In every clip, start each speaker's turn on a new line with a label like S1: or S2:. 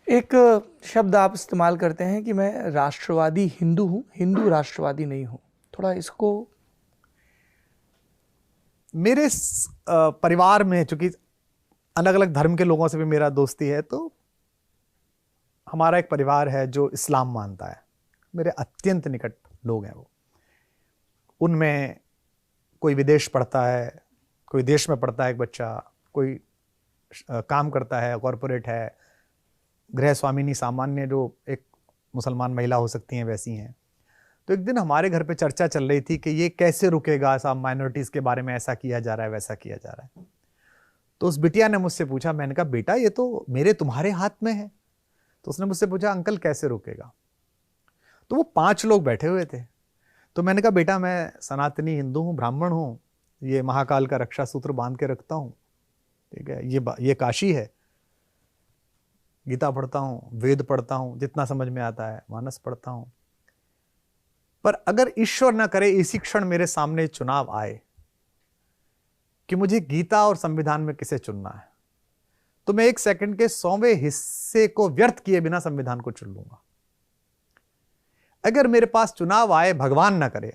S1: एक शब्द आप इस्तेमाल करते हैं कि मैं राष्ट्रवादी हिंदू हूं, हिंदू राष्ट्रवादी नहीं हूं। थोड़ा इसको
S2: मेरे परिवार में, चूंकि अलग अलग धर्म के लोगों से भी मेरा दोस्ती है, तो हमारा एक परिवार है जो इस्लाम मानता है। मेरे अत्यंत निकट लोग हैं वो। उनमें कोई विदेश पढ़ता है, कोई देश में पढ़ता है एक बच्चा, कोई काम करता है, कॉरपोरेट है, गृह स्वामिनी सामान्य जो एक मुसलमान महिला हो सकती हैं वैसी हैं। तो एक दिन हमारे घर पे चर्चा चल रही थी कि ये कैसे रुकेगा, सब माइनॉरिटीज के बारे में ऐसा किया जा रहा है, वैसा किया जा रहा है। तो उस बिटिया ने मुझसे पूछा, मैंने कहा बेटा ये तो मेरे तुम्हारे हाथ में है। तो उसने मुझसे पूछा अंकल कैसे रुकेगा। तो वो 5 लोग बैठे हुए थे। तो मैंने कहा बेटा मैं सनातनी हिंदू हूँ, ब्राह्मण हूँ, ये महाकाल का रक्षा सूत्र बांध के रखता हूँ, ठीक है, ये काशी है, गीता पढ़ता हूँ, वेद पढ़ता हूँ, जितना समझ में आता है, मानस पढ़ता हूँ। पर अगर ईश्वर न करे इसी क्षण मेरे सामने चुनाव आए कि मुझे गीता और संविधान में किसे चुनना है, तो मैं 1 सेकंड के 100वें हिस्से को व्यर्थ किए बिना संविधान को चुन लूंगा। अगर मेरे पास चुनाव आए, भगवान ना करे,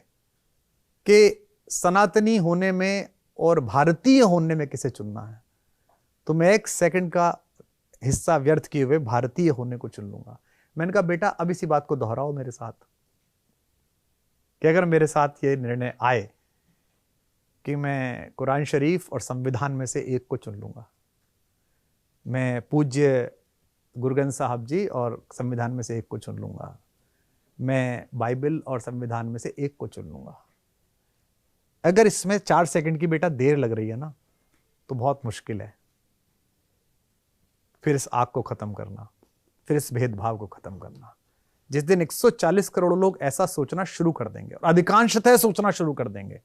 S2: कि सनातनी होने में और भारतीय होने में किसे चुनना है, तो मैं 1 सेकंड का हिस्सा व्यर्थ किए हुए भारतीय होने को चुन लूंगा। मैंने कहा बेटा अब इसी बात को दोहराओ मेरे साथ, कि अगर मेरे साथ ये निर्णय आए कि मैं कुरान शरीफ और संविधान में से एक को चुन लूंगा, मैं पूज्य गुरु ग्रंथ साहब जी और संविधान में से एक को चुन लूंगा, मैं बाइबल और संविधान में से एक को चुन लूंगा। अगर इसमें 4 सेकंड की बेटा देर लग रही है ना, तो बहुत मुश्किल है फिर इस आग को खत्म करना, फिर इस भेदभाव को खत्म करना। जिस दिन 140 करोड़ लोग ऐसा सोचना शुरू कर देंगे, और अधिकांशतः सोचना शुरू कर देंगे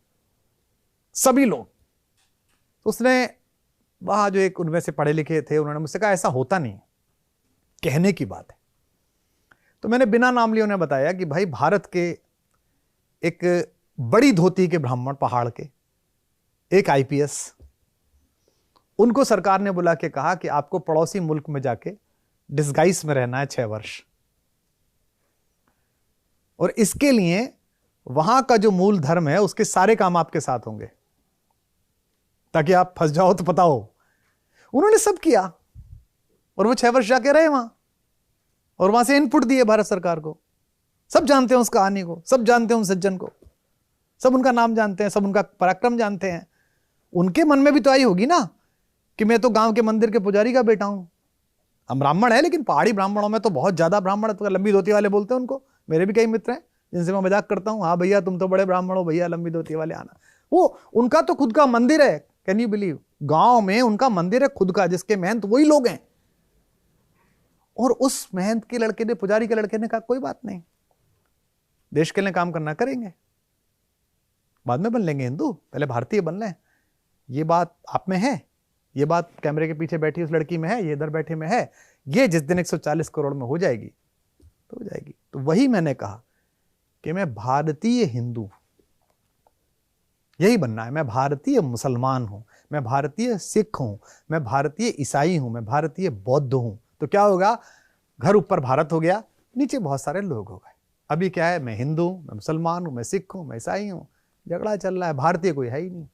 S2: सभी लोग, तो उसने वहां जो एक उनमें से पढ़े लिखे थे, उन्होंने मुझसे कहा ऐसा होता नहीं, कहने की बात है। तो मैंने बिना नाम लिए उन्हें बताया कि भाई भारत के एक बड़ी धोती के ब्राह्मण, पहाड़ के एक आईपीएस, उनको सरकार ने बुला के कहा कि आपको पड़ोसी मुल्क में जाके डिस्गाइस में रहना है 6 वर्ष, और इसके लिए वहां का जो मूल धर्म है उसके सारे काम आपके साथ होंगे, ताकि आप फंस जाओ तो पता हो। उन्होंने सब किया और वो 6 वर्ष जाके रहे वहां, और वहां से इनपुट दिए भारत सरकार को। सब जानते हैं उस कहानी को, सब जानते हैं उन सज्जन को, सब उनका नाम जानते हैं, सब उनका पराक्रम जानते हैं। उनके मन में भी तो आई होगी ना कि मैं तो गांव के मंदिर के पुजारी का बेटा हूं। हम ब्राह्मण है, लेकिन पहाड़ी ब्राह्मणों में तो बहुत ज्यादा ब्राह्मण, तो लंबी धोती वाले बोलते हैं उनको। मेरे भी कई मित्र हैं जिनसे मैं मजाक करता हूं, हाँ भैया तुम तो बड़े ब्राह्मण हो, भैया लंबी धोती वाले आना। वो उनका तो खुद का मंदिर है, कैन यू बिलीव, गांव में उनका मंदिर है खुद का, जिसके महंत वही लोग हैं। और उस महंत के लड़के ने, पुजारी के लड़के ने कहा कोई बात नहीं, देश के लिए काम करना करेंगे, बाद में बन लेंगे हिंदू, पहले भारतीय बन लें। ये बात आप में है, ये बात कैमरे के पीछे बैठी उस लड़की में है, ये इधर बैठे में है। ये जिस दिन 140 करोड़ में हो जाएगी तो हो जाएगी। तो वही मैंने कहा कि मैं भारतीय हिंदू, यही बनना है। मैं भारतीय मुसलमान हूं, मैं भारतीय सिख हूं, मैं भारतीय ईसाई हूं, मैं भारतीय बौद्ध हूं। तो क्या होगा, घर ऊपर भारत हो गया, नीचे बहुत सारे लोग हो गए। अभी क्या है, मैं हिंदू हूं, मैं मुसलमान हूं, मैं सिख हूं, मैं ईसाई हूं, झगड़ा चल रहा है, भारतीय कोई है ही नहीं।